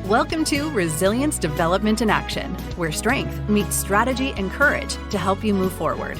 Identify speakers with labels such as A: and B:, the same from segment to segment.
A: Welcome to Resilience Development in Action, where strength meets strategy and courage to help you move forward.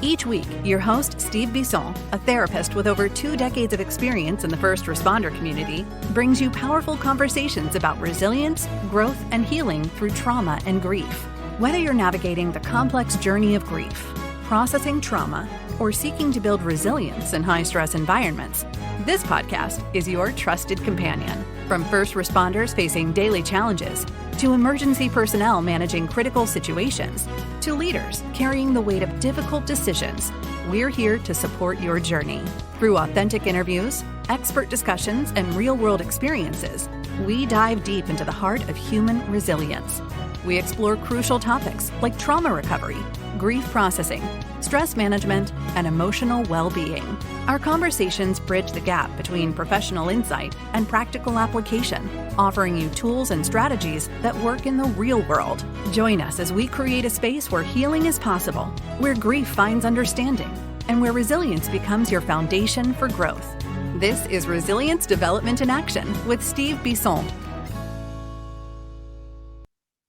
A: Each week, your host, Steve Bisson, a therapist with over 2 decades of experience in the first responder community, brings you powerful conversations about resilience, growth, and healing through trauma and grief. Whether you're navigating the complex journey of grief, processing trauma, or seeking to build resilience in high-stress environments, this podcast is your trusted companion. From first responders facing daily challenges, to emergency personnel managing critical situations, to leaders carrying the weight of difficult decisions, we're here to support your journey. Through authentic interviews, expert discussions, and real-world experiences, we dive deep into the heart of human resilience. We explore crucial topics like trauma recovery, grief processing, stress management, and emotional well-being. Our conversations bridge the gap between professional insight and practical application, offering you tools and strategies that work in the real world. Join us as we create a space where healing is possible, where grief finds understanding, and where resilience becomes your foundation for growth. This is Resilience Development in Action with Steve Bisson.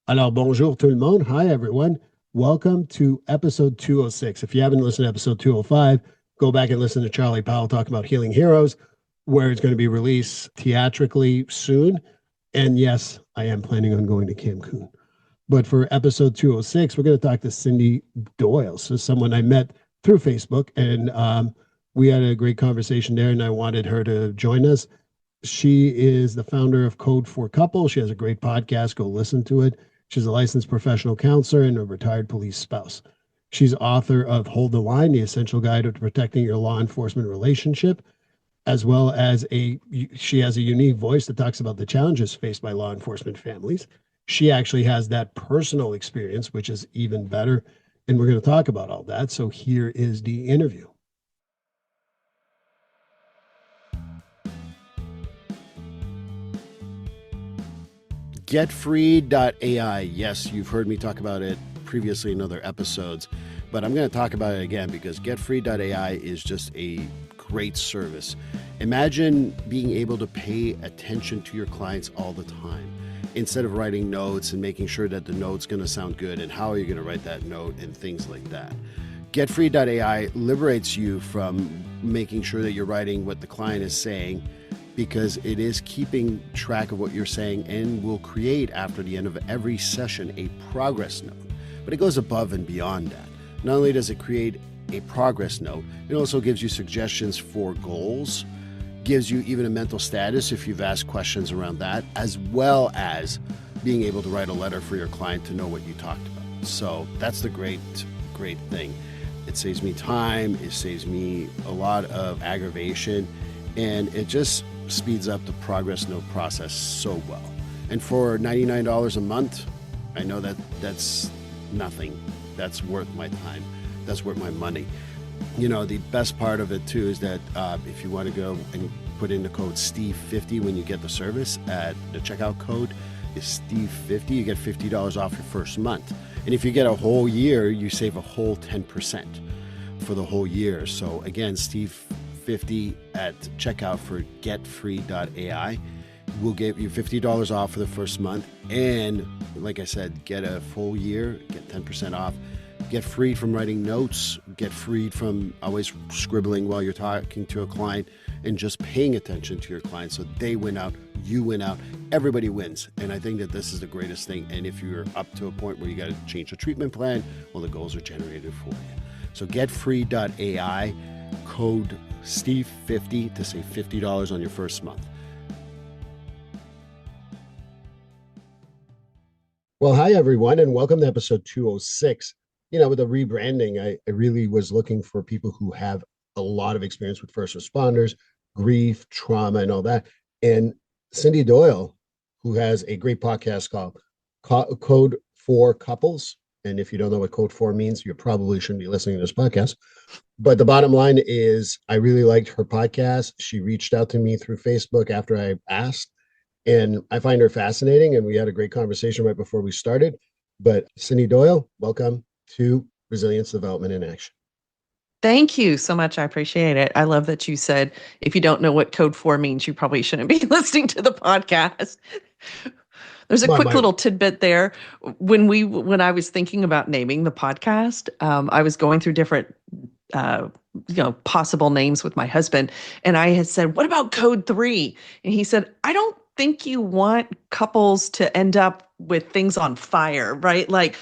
B: Alors, bonjour tout le monde. Hi, everyone. Welcome to episode 206. If you haven't listened to episode 205, go back and listen to Charlie Powell talk about Healing Heroes, where it's going to be released theatrically soon. And yes, I am planning on going to Cancun. But for episode 206, we're going to talk to Cindy Doyle. So someone I met through Facebook, and we had a great conversation there, and I wanted her to join us. She is the founder of Code for Couples. She has a great podcast. Go listen to it. She's a licensed professional counselor and a retired police spouse. She's author of Hold the Line, the essential guide to protecting your law enforcement relationship, as well as she has a unique voice that talks about the challenges faced by law enforcement families. She actually has that personal experience, which is even better. And we're going to talk about all that. So here is the interview. GetFree.ai. Yes, you've heard me talk about it previously in other episodes, but I'm going to talk about it again because GetFree.ai is just a great service. Imagine being able to pay attention to your clients all the time instead of writing notes and making sure that the note's going to sound good and how are you going to write that note and things like that. GetFree.ai liberates you from making sure that you're writing what the client is saying, because it is keeping track of what you're saying and will create, after the end of every session, a progress note. But it goes above and beyond that. Not only does it create a progress note, it also gives you suggestions for goals, gives you even a mental status if you've asked questions around that, as well as being able to write a letter for your client to know what you talked about. So that's the great thing. It saves me time, it saves me a lot of aggravation, and it just speeds up the progress note process so well. And for $99 a month, I know that that's nothing. That's worth my time. That's worth my money. You know, the best part of it too is that if you want to go and put in the code Steve50 when you get the service, at the checkout code is Steve50, you get $50 off your first month. And if you get a whole year, you save a whole 10% for the whole year. So again, Steve50 at checkout for GetFree.ai will give you $50 off for the first month. And like I said, get a full year, get 10% off, get freed from writing notes, get freed from always scribbling while you're talking to a client, and just paying attention to your client so they win out, you win out, everybody wins. And I think that this is the greatest thing. And if you're up to a point where you got to change the treatment plan, well, the goals are generated for you. So GetFree.ai, code Steve50 to save $50 on your first month. Well, hi, everyone, and welcome to episode 206. You know, with the rebranding, I really was looking for people who have a lot of experience with first responders, grief, trauma, and all that. And Cindy Doyle, who has a great podcast called Code for Couples. And if you don't know what Code 4 means, you probably shouldn't be listening to this podcast. But the bottom line is I really liked her podcast. She reached out to me through Facebook after I asked, and I find her fascinating. And we had a great conversation right before we started. But Cindy Doyle, welcome to Resilience Development in Action.
C: Thank you so much. I appreciate it. I love that you said, if you don't know what Code 4 means, you probably shouldn't be listening to the podcast. There's a
B: My,
C: quick
B: my,
C: little tidbit there. When I was thinking about naming the podcast, I was going through different uh, possible names with my husband, and I had said, "What about Code 3?" And he said, "I don't think you want couples to end up with things on fire, right? Like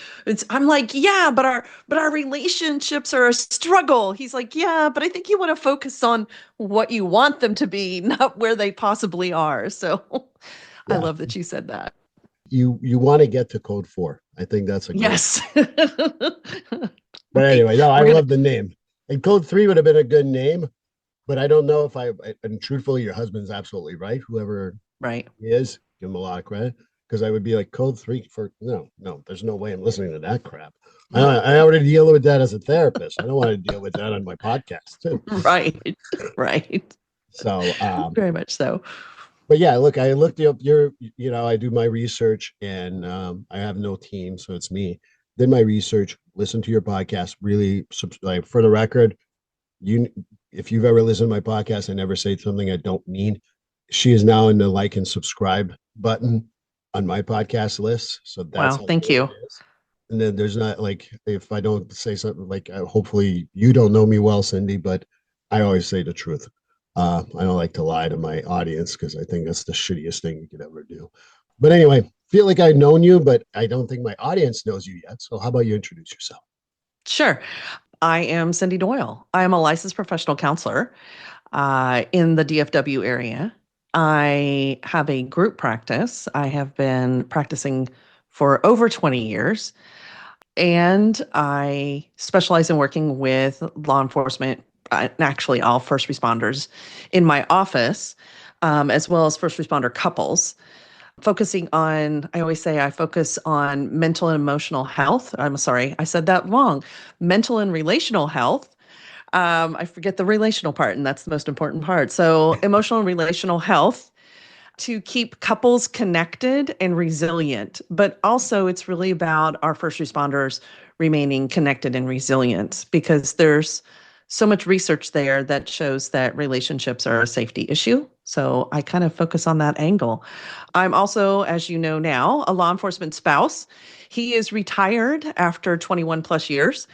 C: I'm like, yeah, but our relationships are a struggle." He's like, "Yeah, but I think you want to focus on what you want them to be, not where they possibly are." So I
B: yeah,
C: love that you said that.
B: you want to get to code 4. I think that's a great.
C: Yes.
B: But
C: Right.
B: anyway, no, I
C: We're gonna
B: love the name. And code 3 would have been a good name, but I don't know if and truthfully, your husband's absolutely right. Whoever
C: right.
B: he is, give him a lot of credit because I would be like code 3 for no, there's no way I'm listening to that crap. I already deal with that as a therapist. I don't want to deal with that on my podcast too.
C: Right. Right.
B: So,
C: Very much so.
B: but yeah, look, I looked up your, I do my research and I have no team, so it's me. Did my research, listen to your podcast, really, like for the record, you, if you've ever listened to my podcast, I never say something I don't mean. She is now in the like and subscribe button on my podcast list. So that's
C: Wow.
B: how
C: Thank
B: good
C: you.
B: it is. And then there's not like, if I don't say something like, hopefully you don't know me well, Cindy, but I always say the truth. I don't like to lie to my audience because I think that's the shittiest thing you could ever do. But anyway, feel like I've known you, but I don't think my audience knows you yet. So how about you introduce yourself?
C: Sure. I am Cindy Doyle. I am a licensed professional counselor in the DFW area. I have a group practice. I have been practicing for over 20 years, and I specialize in working with law enforcement, actually all first responders in my office, as well as first responder couples. Focusing on, I always say I focus on mental and emotional health. I'm sorry, I said that wrong. Mental and relational health. I forget the relational part, and that's the most important part. So, emotional and relational health to keep couples connected and resilient. But also, it's really about our first responders remaining connected and resilient because there's so much research there that shows that relationships are a safety issue. So I kind of focus on that angle. I'm also, as you know now, a law enforcement spouse. He is retired after 21 plus years.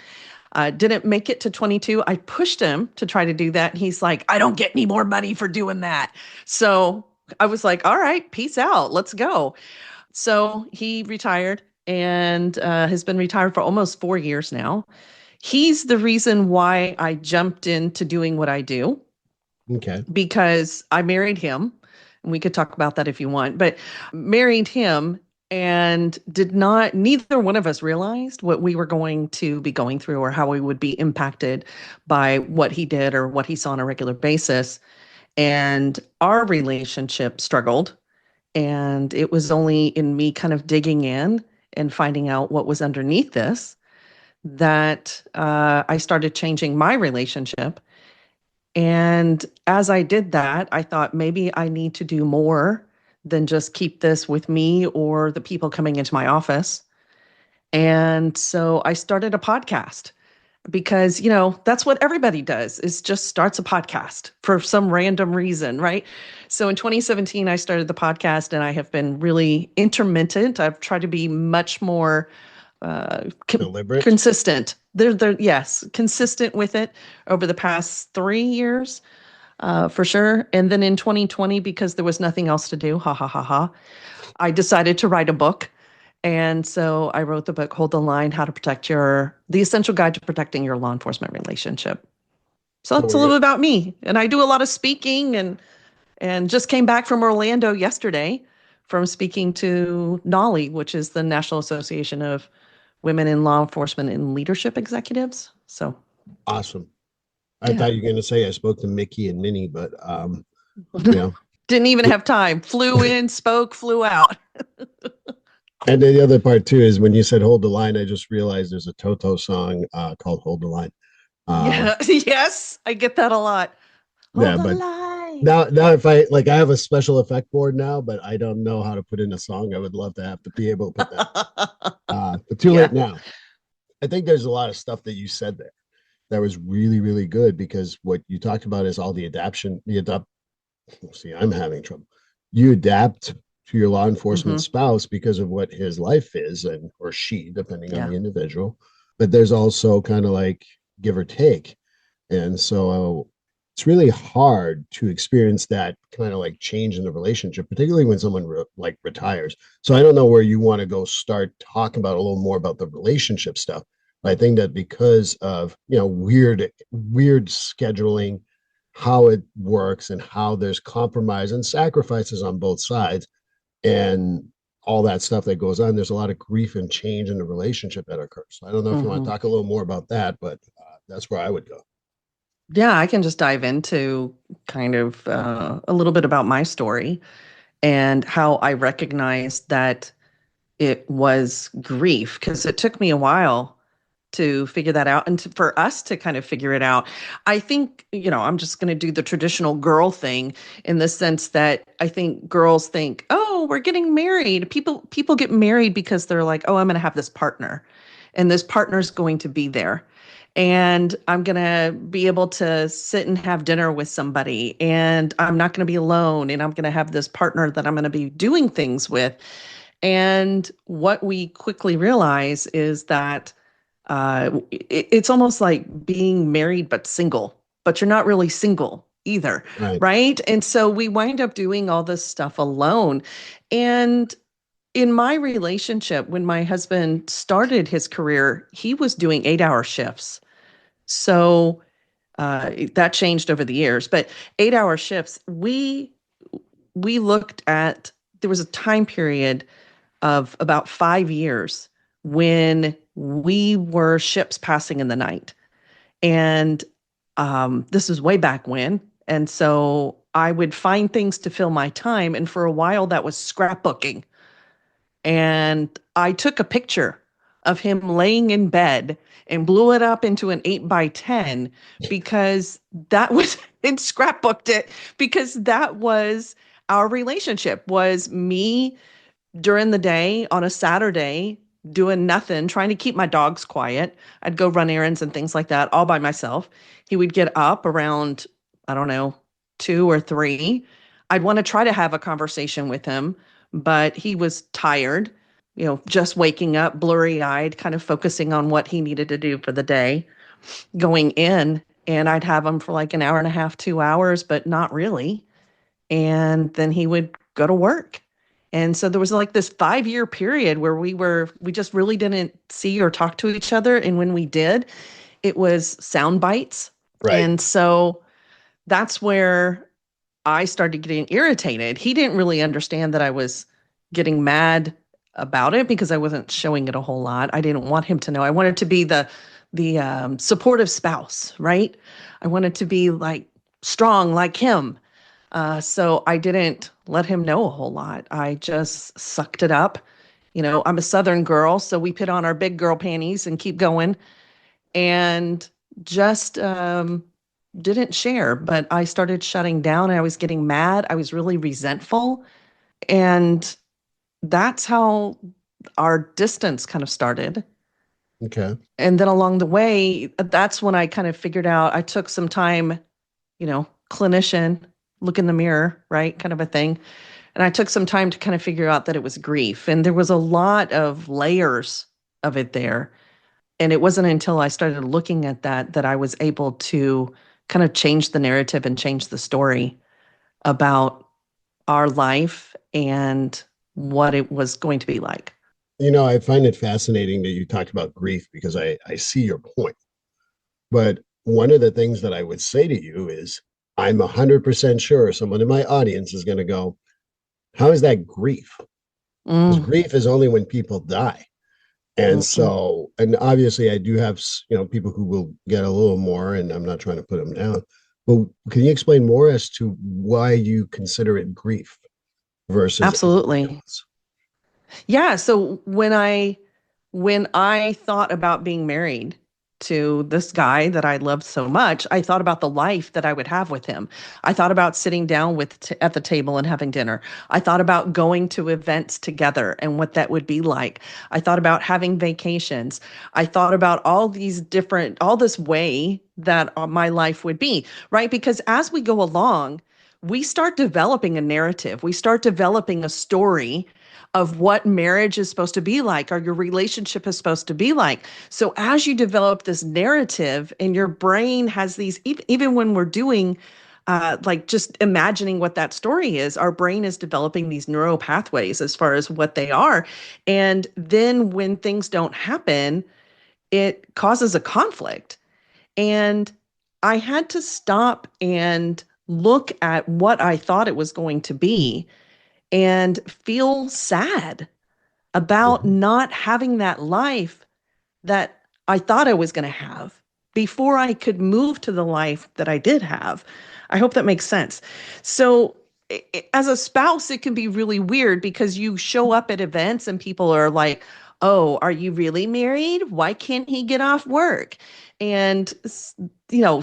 C: Didn't make it to 22. I pushed him to try to do that. And he's like, I don't get any more money for doing that. So I was like, all right, peace out. Let's go. So he retired and has been retired for almost 4 years now. He's the reason why I jumped into doing what I do
B: Okay.
C: because I married him. And we could talk about that if you want, but married him and did not, neither one of us realized what we were going to be going through or how we would be impacted by what he did or what he saw on a regular basis. And our relationship struggled. And it was only in me kind of digging in and finding out what was underneath this that I started changing my relationship. And as I did that, I thought maybe I need to do more than just keep this with me or the people coming into my office. And so I started a podcast because, that's what everybody does is just starts a podcast for some random reason, right? So in 2017, I started the podcast and I have been really intermittent. I've tried to be much more
B: Deliberate.
C: consistent. Yes, consistent with it over the past 3 years, for sure. And then in 2020, because there was nothing else to do, ha ha ha ha, I decided to write a book. And so I wrote the book, Hold the Line: How to Protect the Essential Guide to Protecting Your Law Enforcement Relationship. So
B: So
C: that's a little bit about me. And I do a lot of speaking and just came back from Orlando yesterday from speaking to NALI, which is the National Association of Women in Law Enforcement and Leadership Executives. So,
B: awesome. I
C: yeah.
B: thought you were going to say I spoke to Mickey and Minnie, but you know,
C: Didn't even have time. Flew in, spoke, flew out.
B: and then the other part too is when you said "Hold the Line," I just realized there's a Toto song called "Hold the Line."
C: Yeah. Yes, I get that a lot. Hold
B: Yeah,
C: the
B: but
C: line.
B: now if I like, I have a special effect board now, but I don't know how to put in a song. I would love to have to be able to put that. But too
C: Yeah.
B: late now. I think there's a lot of stuff that you said there that was really, really good because what you talked about is all the adaptation, the adapt. See, I'm having trouble. You adapt to your law
C: Mm-hmm.
B: enforcement spouse because of what his life is, and or she, depending on
C: Yeah.
B: the individual. But there's also kind of like give or take. And so it's really hard to experience that kind of like change in the relationship, particularly when someone like retires. So I don't know where you want to go start talking about a little more about the relationship stuff. But I think that because of, weird scheduling, how it works and how there's compromise and sacrifices on both sides and all that stuff that goes on, there's a lot of grief and change in the relationship that occurs. So I don't know if you want to
C: Mm-hmm.
B: talk a little more about that, but that's where I would go.
C: Yeah, I can just dive into kind of a little bit about my story and how I recognized that it was grief because it took me a while to figure that out and for us to kind of figure it out. I think, I'm just going to do the traditional girl thing in the sense that I think girls think, "Oh, we're getting married." People get married because they're like, "Oh, I'm going to have this partner and this partner's going to be there." And I'm going to be able to sit and have dinner with somebody, and I'm not going to be alone, and I'm going to have this partner that I'm going to be doing things with. And what we quickly realize is that it's almost like being married but single, but you're not really single either,
B: Right.
C: right? And so we wind up doing all this stuff alone. And in my relationship, when my husband started his career, he was doing 8-hour shifts. So that changed over the years, but 8-hour shifts, we looked at, there was a time period of about 5 years when we were ships passing in the night. And this was way back when. And so I would find things to fill my time. And for a while, that was scrapbooking. And I took a picture of him laying in bed and blew it up into an 8 by 10 because that was, and scrapbooked it because that was our relationship, was me during the day on a Saturday doing nothing, trying to keep my dogs quiet. I'd go run errands and things like that all by myself. He would get up around, I don't know, 2 or 3. I'd want to try to have a conversation with him, but he was tired, just waking up, blurry eyed, kind of focusing on what he needed to do for the day, going in. And I'd have him for like an hour and a half, 2 hours, but not really. And then he would go to work. And so there was like this 5 year period where we just really didn't see or talk to each other. And when we did, it was sound bites.
B: Right.
C: And so that's where I started getting irritated. He didn't really understand that I was getting mad about it because I wasn't showing it a whole lot. I didn't want him to know. I wanted to be the supportive spouse, right? I wanted to be like strong like him. So I didn't let him know a whole lot. I just sucked it up. I'm a Southern girl, so we put on our big girl panties and keep going and just didn't share. But I started shutting down. I was getting mad. I was really resentful. And that's how our distance kind of started.
B: Okay.
C: And then along the way, that's when I kind of figured out I took some time, clinician, look in the mirror, right? Kind of a thing. And I took some time to kind of figure out that it was grief. And there was a lot of layers of it there. And it wasn't until I started looking at that I was able to kind of change the narrative and change the story about our life and what it was going to be like.
B: I find it fascinating that you talked about grief because I see your point. But one of the things that I would say to you is I'm 100% sure someone in my audience is going to go, how is that grief? Because
C: Mm,
B: grief is only when people die. And
C: mm-mm.
B: so, and obviously I do have, people who will get a little more, and I'm not trying to put them down. But can you explain more as to why you consider it grief versus anything
C: Absolutely.
B: else?
C: Yeah. So when I thought about being married to this guy that I loved so much, I thought about the life that I would have with him. I thought about sitting down at the table and having dinner. I thought about going to events together and what that would be like. I thought about having vacations. I thought about all this way that my life would be, right? Because as we go along, we start developing a narrative. We start developing a story of what marriage is supposed to be like, or your relationship is supposed to be like. So as you develop this narrative and your brain has these, even when we're doing like just imagining what that story is, our brain is developing these neural pathways as far as what they are. And then when things don't happen, it causes a conflict. And I had to stop and look at what I thought it was going to be and feel sad about
B: Mhm.
C: not having that life that I thought I was going to have before I could move to the life that I did have. I hope that makes sense. So, as a spouse, it can be really weird because you show up at events and people are like, "Oh, are you really married? Why can't he get off work?" And,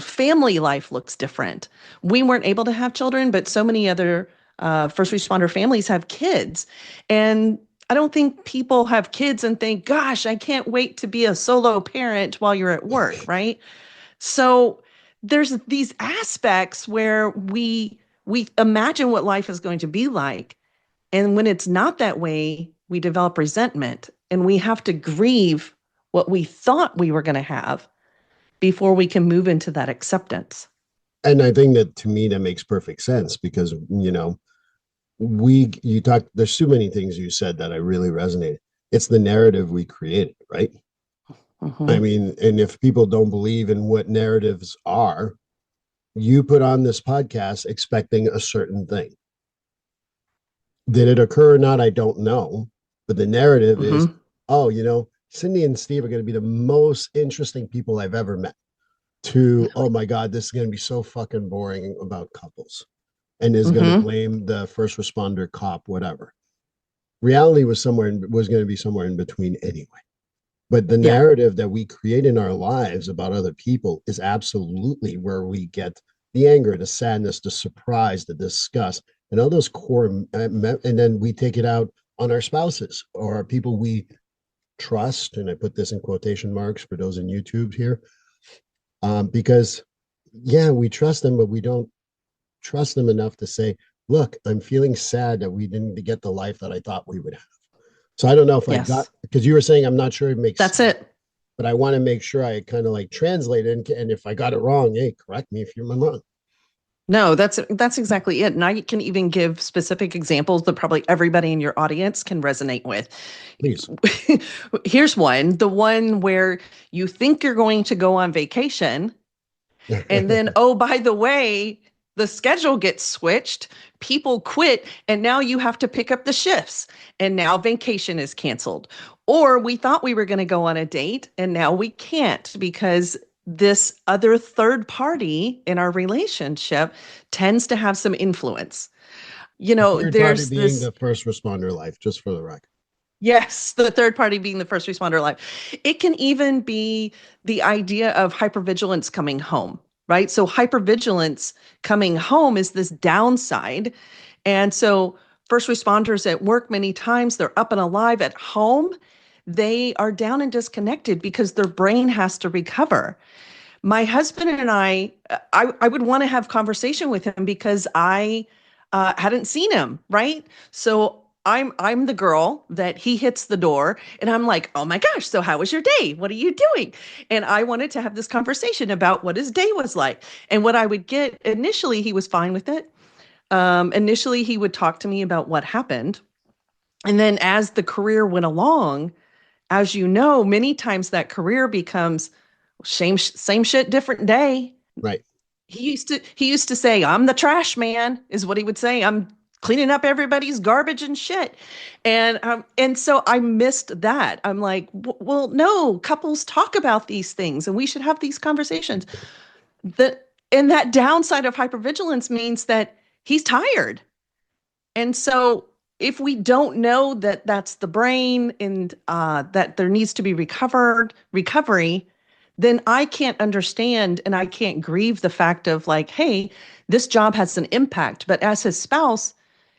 C: family life looks different. We weren't able to have children, but so many other first responder families have kids. And I don't think people have kids and think, gosh, I can't wait to be a solo parent while you're at work, right? So there's these aspects where we imagine what life is going to be like. And when it's not that way, we develop resentment and we have to grieve what we thought we were going to have before we can move into that acceptance.
B: And I think that to me that makes perfect sense because you talked, there's too many things you said that I really resonated. It's the narrative we created, right? I
C: Mhm.
B: mean, and if people don't believe in what narratives are, you put on this podcast expecting a certain thing. Did it occur or not? I don't know. But the narrative is,
C: Mhm.
B: oh, Cindy and Steve are going to be the most interesting people I've ever met. To, oh my God, this is going to be so fucking boring about couples and is going to
C: Mhm.
B: blame the first responder, cop, whatever. Reality was going to be somewhere in between anyway. But the
C: Yeah.
B: narrative that we create in our lives about other people is absolutely where we get the anger, the sadness, the surprise, the disgust, and all those core. And then we take it out on our spouses or people we trust. And I put this in quotation marks for those in YouTube here, because yeah, we trust them, but we don't trust them enough to say, look, I'm feeling sad that we didn't get the life that I thought we would have. So I don't know if I got,
C: Yes.
B: because you were saying I'm not sure it makes
C: That's
B: sense,
C: it.
B: but I want to make sure I kind of like translate it. And if I got it wrong, hey, correct me if you're wrong.
C: No, that's exactly it. And I can even give specific examples that probably everybody in your audience can resonate with.
B: Please.
C: Here's one, the one where you think you're going to go on vacation, and then, oh, by the way, the schedule gets switched, people quit, and now you have to pick up the shifts, and now vacation is canceled. Or we thought we were going to go on a date, and now we can't because this other third party in our relationship tends to have some influence.
B: The third party
C: There's
B: being
C: this.
B: the first responder life, just for the record.
C: Yes, the third party being the first responder life. It can even be the idea of hypervigilance coming home, right? So hypervigilance coming home is this downside. And so first responders at work, many times they're up and alive. At home, they are down and disconnected because their brain has to recover. My husband and I would want to have conversation with him because I hadn't seen him, right? So I'm the girl that he hits the door, and I'm like, oh my gosh, so how was your day? What are you doing? And I wanted to have this conversation about what his day was like. And what I would get initially, he was fine with it. Initially, he would talk to me about what happened, and then as the career went along, as you know, many times that career becomes same shit, different day.
B: Right.
C: He used to say, I'm the trash man, is what he would say. I'm cleaning up everybody's garbage and shit. And so I missed that. I'm like, well, no, couples talk about these things and we should have these conversations. And that downside of hypervigilance means that he's tired. And so if we don't know that that's the brain and that there needs to be recovery, then I can't understand and I can't grieve the fact of like, hey, this job has an impact. But as his spouse,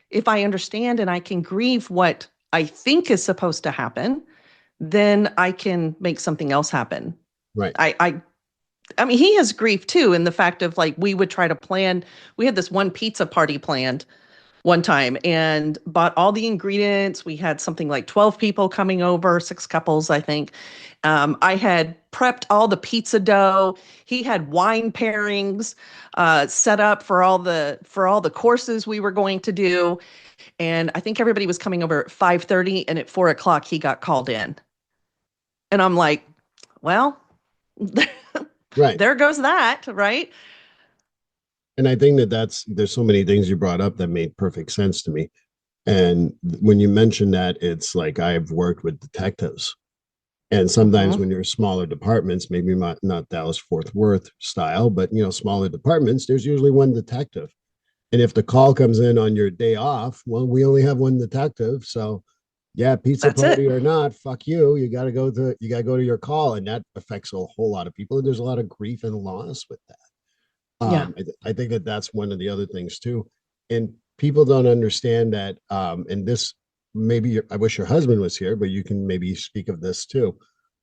C: if I understand and I can grieve what I think is supposed to happen, then I can make something else happen.
B: Right.
C: I I mean, he has grief too in the fact of like we would try to plan. We had this one pizza party planned one time and bought all the ingredients. We had something like 12 people coming over, six couples, I think. I had prepped all the pizza dough. He had wine pairings set up for all the courses we were going to do. And I think everybody was coming over at 5:30, and at 4 o'clock he got called in. And I'm like, well,
B: Right.
C: there goes that, right?
B: And I think there's so many things you brought up that made perfect sense to me. And when you mention that, it's like I've worked with detectives. And sometimes
C: Mm-hmm.
B: when you're smaller departments, maybe not Dallas Fort Worth style, but smaller departments, there's usually one detective. And if the call comes in on your day off, well, we only have one detective. So yeah, pizza
C: That's it.
B: party or not, fuck you. You gotta go to your call. And that affects a whole lot of people. And there's a lot of grief and loss with that.
C: Yeah.
B: I think that that's one of the other things too, and people don't understand that. And this maybe I wish your husband was here, but you can maybe speak of this too.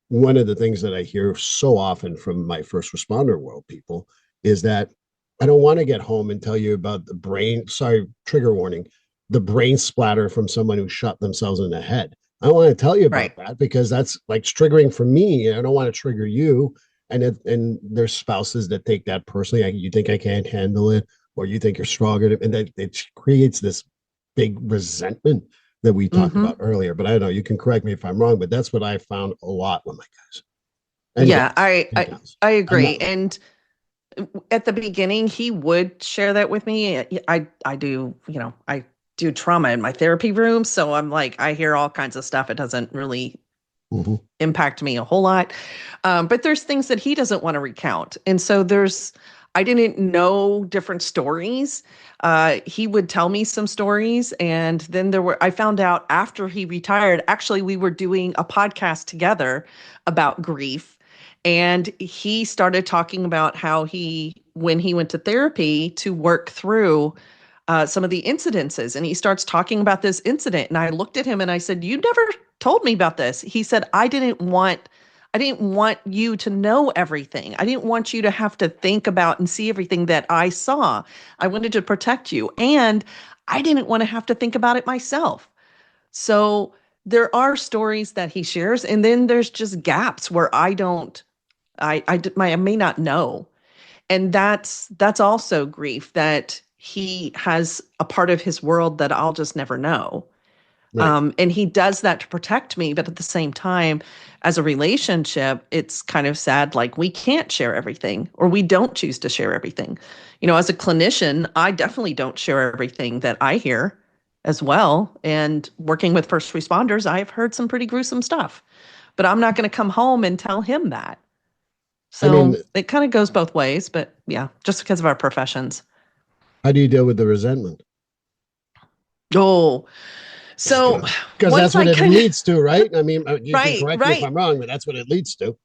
B: One of the things that I hear so often from my first responder world people is that I don't want to get home and tell you about the brain. Sorry, trigger warning. The brain splatter from someone who shot themselves in the head. I don't want to tell you about
C: Right.
B: that because that's like triggering for me. I don't want to trigger you and there's spouses that take that personally. You think I can't handle it, or you think you're stronger, and that it creates this big resentment that we talked
C: Mm-hmm.
B: about earlier. But I don't know. You can correct me if I'm wrong, but that's what I found a lot with my guys and
C: Yeah,
B: gals and gals.
C: I
B: I'm
C: agree.
B: not wrong.
C: And at the beginning, he would share that with me. I do, I do trauma in my therapy room, so I'm like, I hear all kinds of stuff. It doesn't really
B: Mm-hmm.
C: impact me a whole lot. But there's things that he doesn't want to recount. And so I didn't know different stories. He would tell me some stories. And then I found out after he retired, actually, we were doing a podcast together about grief. And he started talking about how when he went to therapy to work through some of the incidences. And he starts talking about this incident. And I looked at him and I said, "You never told me about this." He said, I didn't want you to know everything. I didn't want you to have to think about and see everything that I saw. I wanted to protect you. And I didn't want to have to think about it myself. So there are stories that he shares. And then there's just gaps where I may not know. And that's also grief that he has a part of his world that I'll just never know.
B: Right.
C: And he does that to protect me. But at the same time, as a relationship, it's kind of sad. Like we can't share everything or we don't choose to share everything. As a clinician, I definitely don't share everything that I hear as well. And working with first responders, I've heard some pretty gruesome stuff, but I'm not going to come home and tell him that.
B: I mean,
C: So it kind of goes both ways, but yeah, just because of our professions.
B: how do you deal with the resentment?
C: Oh, so
B: Because
C: once
B: that's what
C: I
B: it
C: kind of,
B: leads to, right? I mean, you can
C: right,
B: correct me if
C: right.
B: I'm wrong, but that's what it leads to.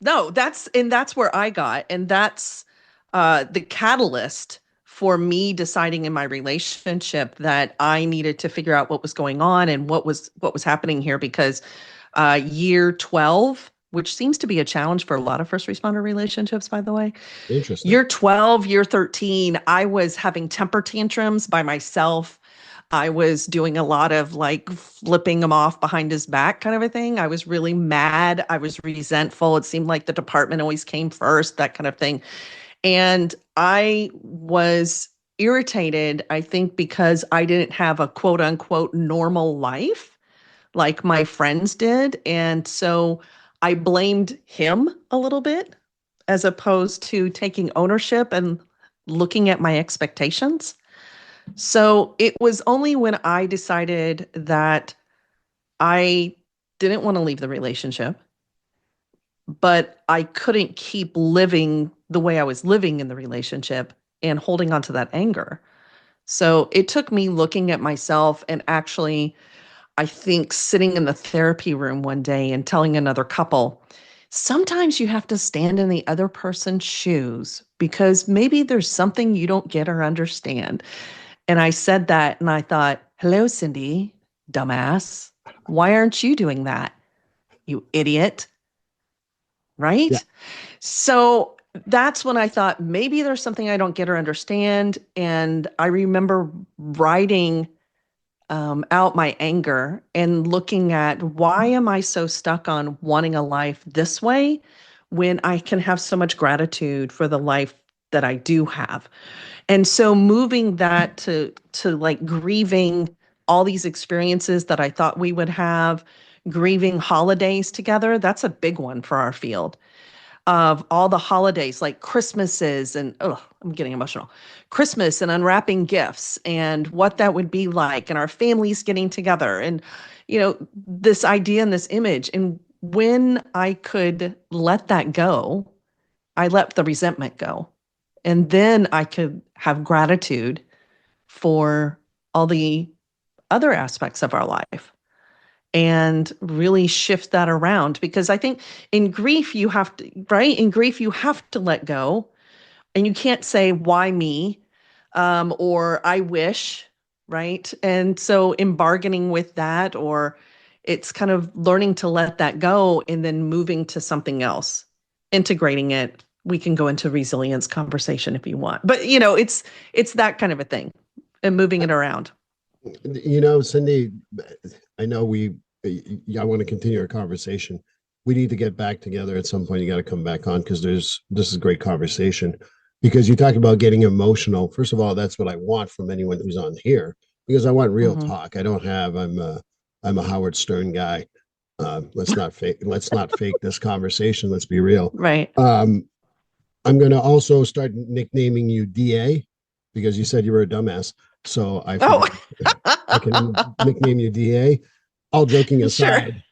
C: No, that's where I got, and that's the catalyst for me deciding in my relationship that I needed to figure out what was going on and what was happening here because year 12, which seems to be a challenge for a lot of first responder relationships, by the way.
B: Interesting.
C: Year 12, year 13, I was having temper tantrums by myself. I was doing a lot of like flipping him off behind his back kind of a thing. I was really mad. I was resentful. It seemed like the department always came first, that kind of thing. And I was irritated, I think, because I didn't have a quote unquote normal life like my friends did. And so I blamed him a little bit as opposed to taking ownership and looking at my expectations. So it was only when I decided that I didn't want to leave the relationship, but I couldn't keep living the way I was living in the relationship and holding on to that anger. So it took me looking at myself and actually, I think, sitting in the therapy room one day and telling another couple, sometimes you have to stand in the other person's shoes because maybe there's something you don't get or understand. And I said that and I thought, hello, Cindy, dumbass. Why aren't you doing that? You idiot.
B: Yeah.
C: Right? So that's when I thought maybe there's something I don't get or understand. And I remember writing out my anger and looking at why am I so stuck on wanting a life this way when I can have so much gratitude for the life that I do have. And so moving that to like grieving all these experiences that I thought we would have, grieving holidays together, that's a big one for our field of all the holidays like Christmases and oh, I'm getting emotional. Christmas and unwrapping gifts and what that would be like and our families getting together and this idea and this image. And when I could let that go, I let the resentment go. And then I could have gratitude for all the other aspects of our life and really shift that around because I think in grief you have to, right? In grief you have to let go and you can't say why me or I wish, right? And so in bargaining with that or it's kind of learning to let that go and then moving to something else, integrating it. We can go into resilience conversation if you want. But it's that kind of a thing and moving it around.
B: Cindy, I know I want to continue our conversation. We need to get back together at some point. You got to come back on because this is a great conversation because you talk about getting emotional. First of all, that's what I want from anyone who's on here because I want real talk. I'm a Howard Stern guy. Let's not fake this conversation. Let's be real.
C: Right.
B: I'm going to also start nicknaming you DA because you said you were a dumbass. So I can nickname you DA. All joking aside, sure.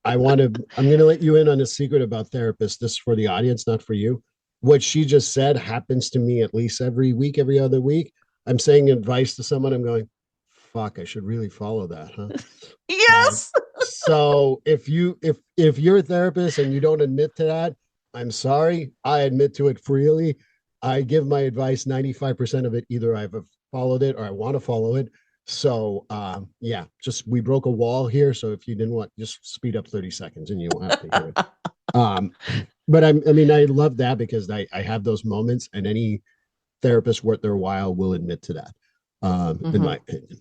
B: I'm going to let you in on a secret about therapists. This is for the audience, not for you. What she just said happens to me at least every week, every other week. I'm saying advice to someone. I'm going, fuck, I should really follow that, huh?
C: Yes.
B: So if you're a therapist and you don't admit to that, I'm sorry. I admit to it freely. I give my advice 95% of it. Either I've followed it or I want to follow it. So just we broke a wall here. So if you didn't want, just speed up 30 seconds and you won't have to hear it. But I love that because I have those moments and any therapist worth their while will admit to that, in my opinion.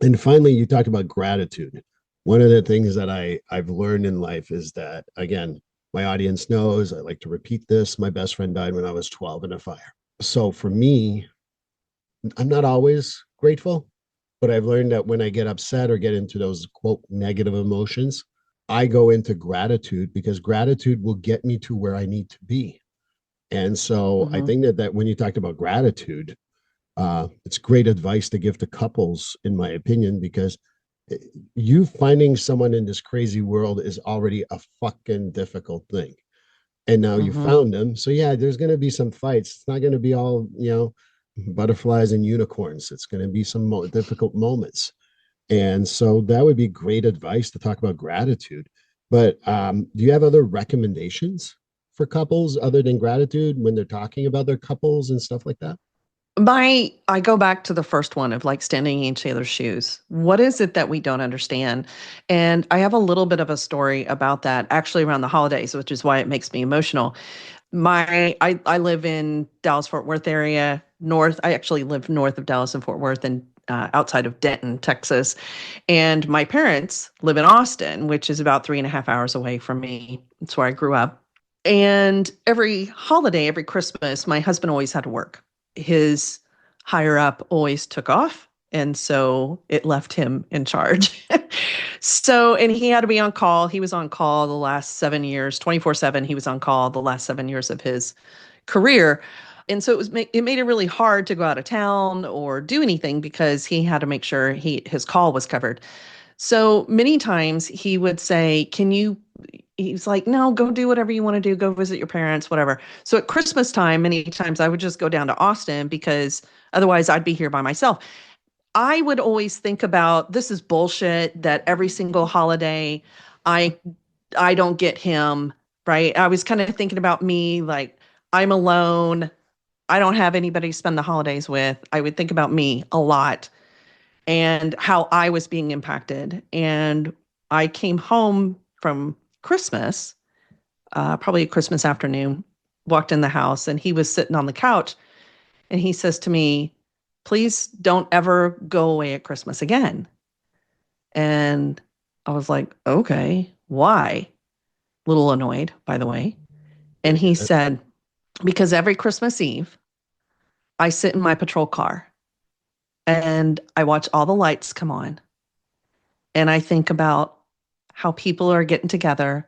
B: And finally, you talked about gratitude. One of the things that I've learned in life is that, again, my audience knows I like to repeat this. My best friend died when I was 12 in a fire. So for me, I'm not always grateful, but I've learned that when I get upset or get into those quote negative emotions, I go into gratitude because gratitude will get me to where I need to be. And so I think that when you talked about gratitude, it's great advice to give to couples, in my opinion, because you finding someone in this crazy world is already a fucking difficult thing. And now you found them. So yeah, there's going to be some fights. It's not going to be all, butterflies and unicorns. It's going to be some difficult moments. And so that would be great advice to talk about gratitude. But do you have other recommendations for couples other than gratitude when they're talking about their couples and stuff like that?
C: I go back to the first one of like standing in each other's shoes. What is it that we don't understand? And I have a little bit of a story about that actually around the holidays, which is why it makes me emotional. I live in Dallas Fort Worth area, north. I actually live north of Dallas and Fort Worth and outside of Denton, Texas. And my parents live in Austin, which is about 3.5 hours away from me. That's where I grew up. And every holiday, every Christmas, my husband always had to work. His higher up always took off. And so it left him in charge. And he had to be on call. He was on call the last 7 years, 24/7. He was on call the last 7 years of his career. And so it made it really hard to go out of town or do anything because he had to make sure his call was covered. So many times he would say, he's like, no, go do whatever you want to do. Go visit your parents, whatever. So at Christmas time, many times I would just go down to Austin because otherwise I'd be here by myself. I would always think about this is bullshit that every single holiday I don't get him, right? I was kind of thinking about me like I'm alone. I don't have anybody to spend the holidays with. I would think about me a lot and how I was being impacted. And I came home from Christmas, probably Christmas afternoon, walked in the house and he was sitting on the couch and he says to me, please don't ever go away at Christmas again. And I was like, okay, why? Little annoyed, by the way. And
B: I
C: he
B: get it.
C: said, because every Christmas Eve, I sit in my patrol car and I watch all the lights come on. And I think about how people are getting together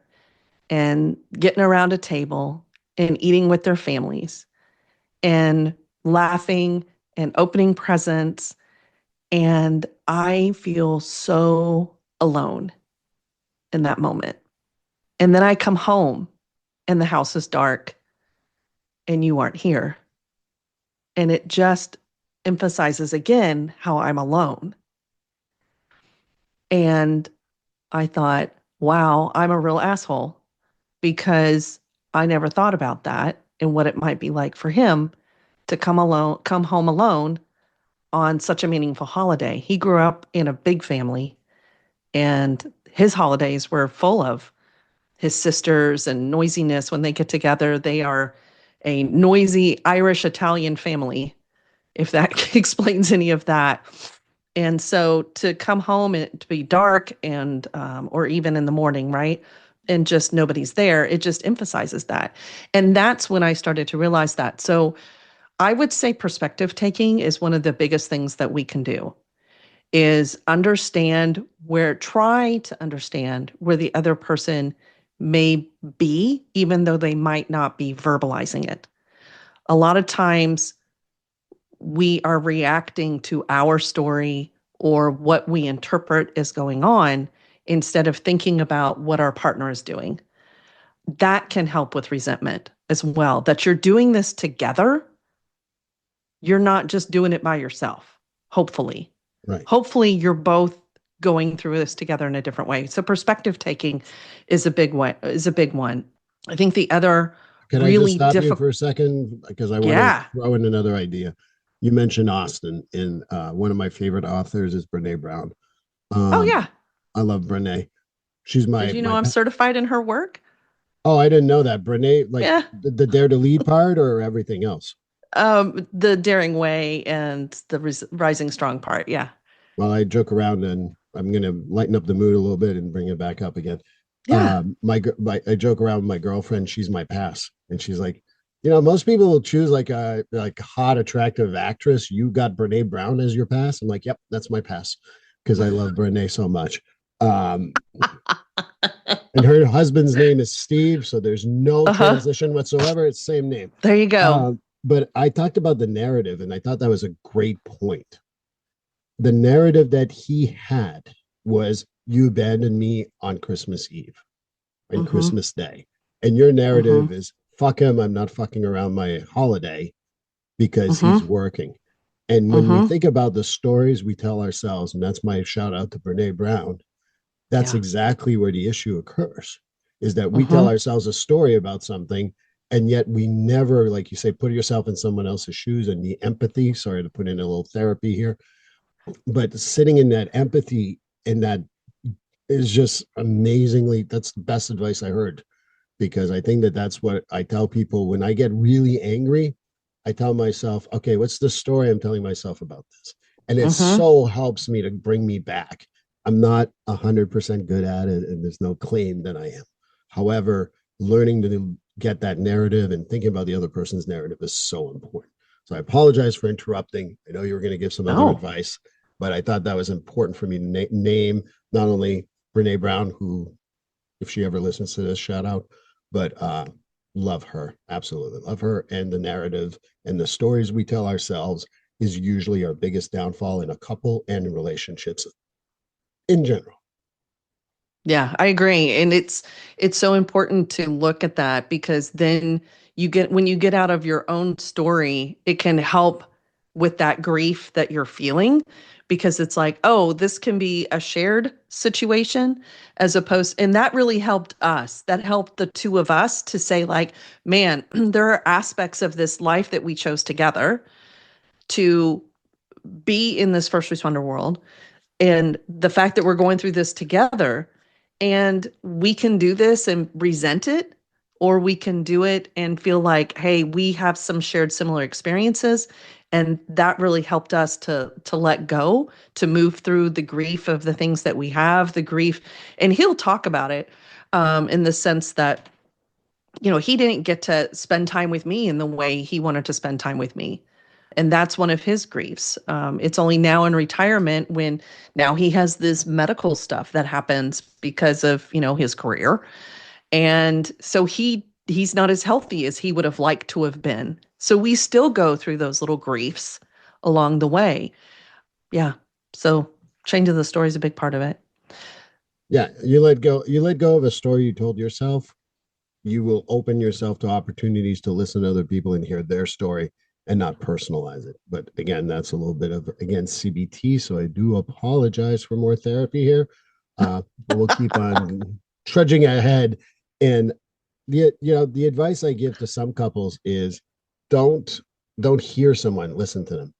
C: and getting around a table and eating with their families and laughing and opening presents. And I feel so alone in that moment. And then I come home and the house is dark and you aren't here. And it just emphasizes again how I'm alone. And I thought, wow, I'm a real asshole because I never thought about that and what it might be like for him to come home alone on such a meaningful holiday. He grew up in a big family and his holidays were full of his sisters and noisiness when they get together. They are a noisy Irish Italian family, if that explains any of that. And so to come home and to be dark and or even in the morning, right? And just nobody's there, it just emphasizes that. And that's when I started to realize that. So I would say perspective taking is one of the biggest things that we can do is try to understand where the other person may be, even though they might not be verbalizing it. A lot of times we are reacting to our story or what we interpret is going on instead of thinking about what our partner is doing. That can help with resentment as well, that you're doing this together. You're not just doing it by yourself, hopefully.
B: Right.
C: Hopefully, you're both going through this together in a different way. So perspective taking is a big one. I think the other
B: Can I just
C: really
B: stop you
C: difficult.
B: for a second? Because I want to
C: Yeah.
B: throw in another idea. You mentioned Austin, and one of my favorite authors is Brene Brown.
C: Oh yeah.
B: I love Brene. She's
C: Did
B: my
C: you know
B: my.
C: I'm certified in her work?
B: Oh, I didn't know that. Brene, like
C: Yeah.
B: the Dare to Lead part, or everything else.
C: The daring way and the rising strong part. Yeah.
B: Well, I joke around, and I'm going to lighten up the mood a little bit and bring it back up again.
C: Yeah.
B: I joke around with my girlfriend. She's my pass, and she's like, most people will choose like a hot, attractive actress. You got Brene Brown as your pass. I'm like, yep, that's my pass because I love Brene so much. Um, and her husband's name is Steve, so there's no
C: Uh-huh.
B: transition whatsoever. It's the same name.
C: There you go.
B: But I talked about the narrative, and I thought that was a great point. The narrative that he had was, you abandoned me on Christmas Eve and
C: Mm-hmm.
B: Christmas Day. And your narrative
C: Mm-hmm.
B: is, fuck him, I'm not fucking around my holiday because he's
C: Mm-hmm.
B: working. And when we
C: Mm-hmm.
B: think about the stories we tell ourselves, and that's my shout out to Brene Brown, that's
C: Yeah.
B: exactly where the issue occurs, is that we tell
C: Mm-hmm.
B: ourselves a story about something, and yet we never, like you say, put yourself in someone else's shoes, and the empathy, sorry to put in a little therapy here, but sitting in that empathy and that is just amazingly, that's the best advice I heard, because I think that that's what I tell people when I get really angry. I tell myself, okay, what's the story I'm telling myself about this? And it
C: Mm-hmm.
B: so helps me to bring me back. I'm not 100% good at it, and there's no claim that I am. However, learning to get that narrative and thinking about the other person's narrative is so important. So I apologize for interrupting. I know you were going to give some other
C: No.
B: advice, but I thought that was important for me to name not only Brene Brown, who, if she ever listens to this, shout out, but love her, absolutely love her. And the narrative and the stories we tell ourselves is usually our biggest downfall in a couple and in relationships in general.
C: Yeah, I agree. And it's so important to look at that because then when you get out of your own story, it can help with that grief that you're feeling because it's like, oh, this can be a shared situation as opposed, and that really helped us. That helped the two of us to say like, man, there are aspects of this life that we chose together to be in this first responder world and the fact that we're going through this together and we can do this and resent it or we can do it and feel like, hey, we have some shared similar experiences. And that really helped us to let go, to move through the grief of the things that we have, the grief. And he'll talk about it in the sense that, he didn't get to spend time with me in the way he wanted to spend time with me. And that's one of his griefs. It's only now in retirement when now he has this medical stuff that happens because of, his career. And so he's not as healthy as he would have liked to have been. So we still go through those little griefs along the way. Yeah. So changing the story is a big part of it.
B: Yeah, you let go of a story you told yourself. You will open yourself to opportunities to listen to other people and hear their story and not personalize it. But again, that's a little bit of, again, CBT. So I do apologize for more therapy here. But we'll keep on trudging ahead. And the advice I give to some couples is don't hear someone, listen to them.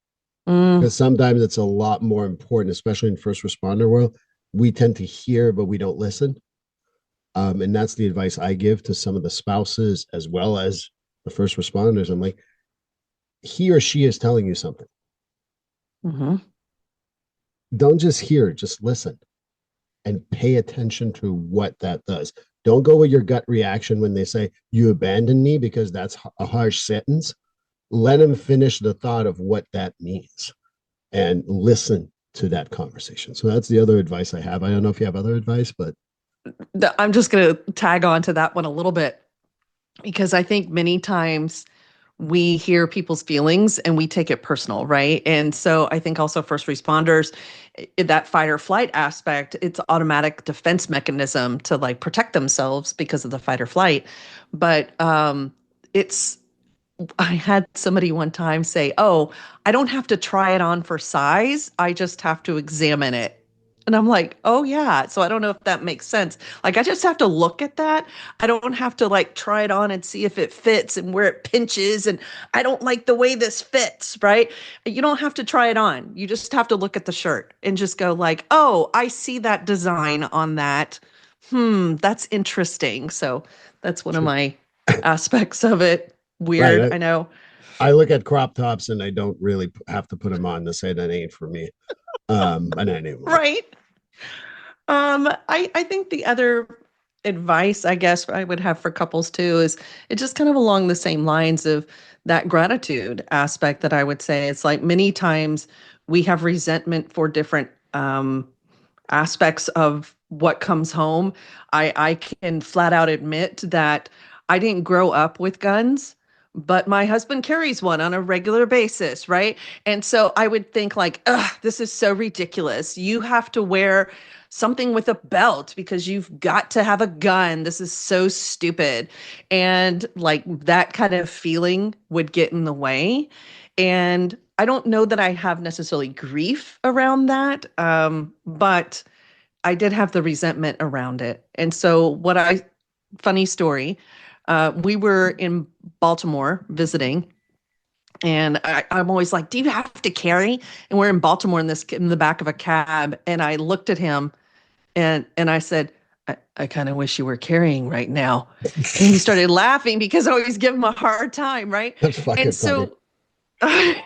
C: Mm,
B: Because sometimes it's a lot more important, especially in first responder world. We tend to hear, but we don't listen. And that's the advice I give to some of the spouses as well as the first responders. I'm like, he or she is telling you something.
C: hmm
B: Don't just hear, just listen and pay attention to what that does. Don't go with your gut reaction when they say, you abandoned me, because that's a harsh sentence. Let them finish the thought of what that means and listen to that conversation. So that's the other advice I have. I don't know if you have other advice, but
C: I'm just going to tag on to that one a little bit because I think many times we hear people's feelings and we take it personal, right? And so I think also first responders, that fight or flight aspect, it's automatic defense mechanism to like protect themselves because of the fight or flight. But it's I had somebody one time say, "Oh, I don't have to try it on for size. I just have to examine it." And I'm like, "Oh yeah." So I don't know if that makes sense. Like I just have to look at that. I don't have to like try it on and see if it fits and where it pinches and I don't like the way this fits, right? You don't have to try it on. You just have to look at the shirt and just go like, "Oh, I see that design on that. That's interesting." So that's one of my aspects of it. Weird,
B: right.
C: I know.
B: I look at crop tops and I don't really have to put them on to say that ain't for me. And anyway,
C: Right. I think the other advice I guess I would have for couples too is it's just kind of along the same lines of that gratitude aspect that I would say. It's like many times we have resentment for different aspects of what comes home. I can flat out admit that I didn't grow up with guns, but my husband carries one on a regular basis, right? And so I would think like, ugh, this is so ridiculous. You have to wear something with a belt because you've got to have a gun. This is so stupid. And like that kind of feeling would get in the way. And I don't know that I have necessarily grief around that, but I did have the resentment around it. And so, funny story, we were in Baltimore visiting, and I'm always like, "Do you have to carry?" And we're in Baltimore in the back of a cab, and I looked at him and I said, I kind of wish you were carrying right now. And he started laughing because I always give him a hard time, right?
B: that's
C: And
B: fucking funny.
C: so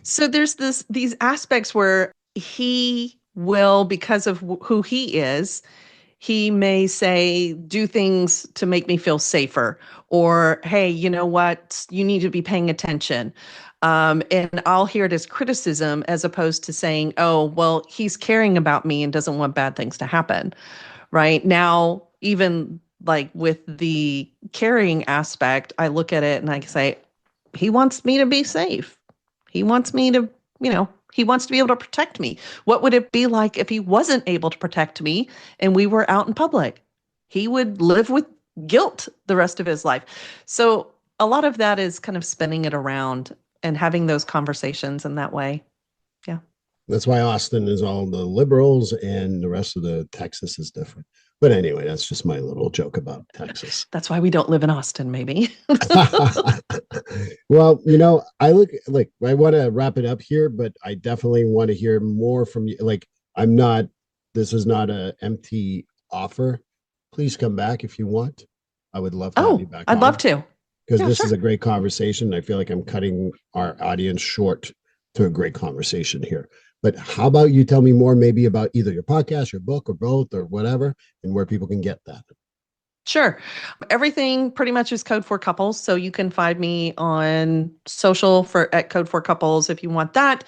C: so there's these aspects where he will, because of who he is, he may say, do things to make me feel safer, or hey, you know what, you need to be paying attention. And I'll hear it as criticism as opposed to saying, oh, well, he's caring about me and doesn't want bad things to happen. Right now, even like with the carrying aspect, I look at it and I say, he wants me to be safe. He wants me to, he wants to be able to protect me. What would it be like if he wasn't able to protect me and we were out in public? He would live with guilt the rest of his life. So a lot of that is kind of spinning it around and having those conversations in that way. Yeah.
B: That's why Austin is all the liberals and the rest of the Texas is different. But anyway, that's just my little joke about Texas.
C: That's why we don't live in Austin, maybe.
B: Well, I look like I want to wrap it up here, but I definitely want to hear more from you. Like, I'm not, this is not a empty offer. Please come back if you want. I would love to have you back
C: I'd
B: on.
C: love to.
B: Because
C: Yeah,
B: this
C: sure.
B: is a great conversation. I feel like I'm cutting our audience short to a great conversation here. But how about you tell me more maybe about either your podcast, your book, or both, or whatever, and where people can get that?
C: Sure. Everything pretty much is Code for Couples. So you can find me on social at Code for Couples if you want that.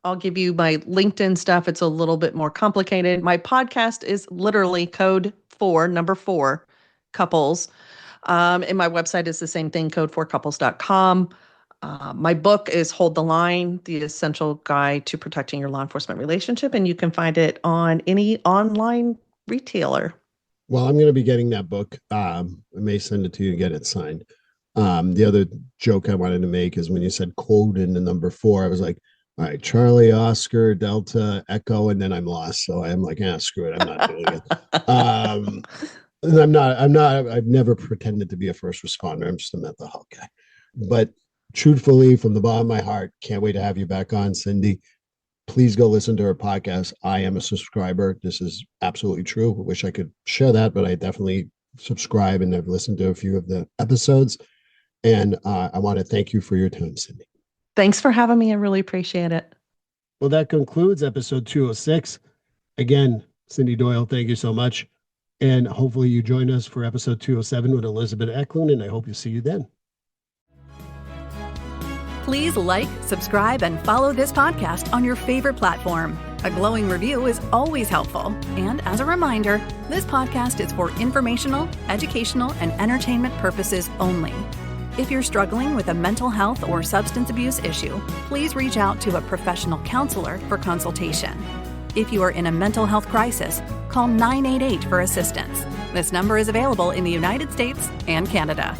C: I'll give you my LinkedIn stuff. It's a little bit more complicated. My podcast is literally Code for number 4 couples. And my website is the same thing, code4couples.com. My book is Hold the Line, the essential guide to protecting your law enforcement relationship. And you can find it on any online retailer.
B: Well, I'm going to be getting that book. I may send it to you to get it signed. The other joke I wanted to make is when you said code in the number 4, I was like, all right, Charlie, Oscar, Delta, Echo, and then I'm lost. So I'm like, screw it. I'm not doing it. And I've never pretended to be a first responder. I'm just a mental health guy. But truthfully, from the bottom of my heart, can't wait to have you back on, Cindy. Please go listen to her podcast. I am a subscriber. This is absolutely true. I wish I could share that, but I definitely subscribe and I've listened to a few of the episodes. And I want to thank you for your time, Cindy.
C: Thanks for having me. I really appreciate it.
B: Well, that concludes episode 206. Again, Cindy Doyle, thank you so much. And hopefully you join us for episode 207 with Elizabeth Eklund, and I hope to see you then.
A: Please like, subscribe, and follow this podcast on your favorite platform. A glowing review is always helpful. And as a reminder, this podcast is for informational, educational, and entertainment purposes only. If you're struggling with a mental health or substance abuse issue, please reach out to a professional counselor for consultation. If you are in a mental health crisis, call 988 for assistance. This number is available in the United States and Canada.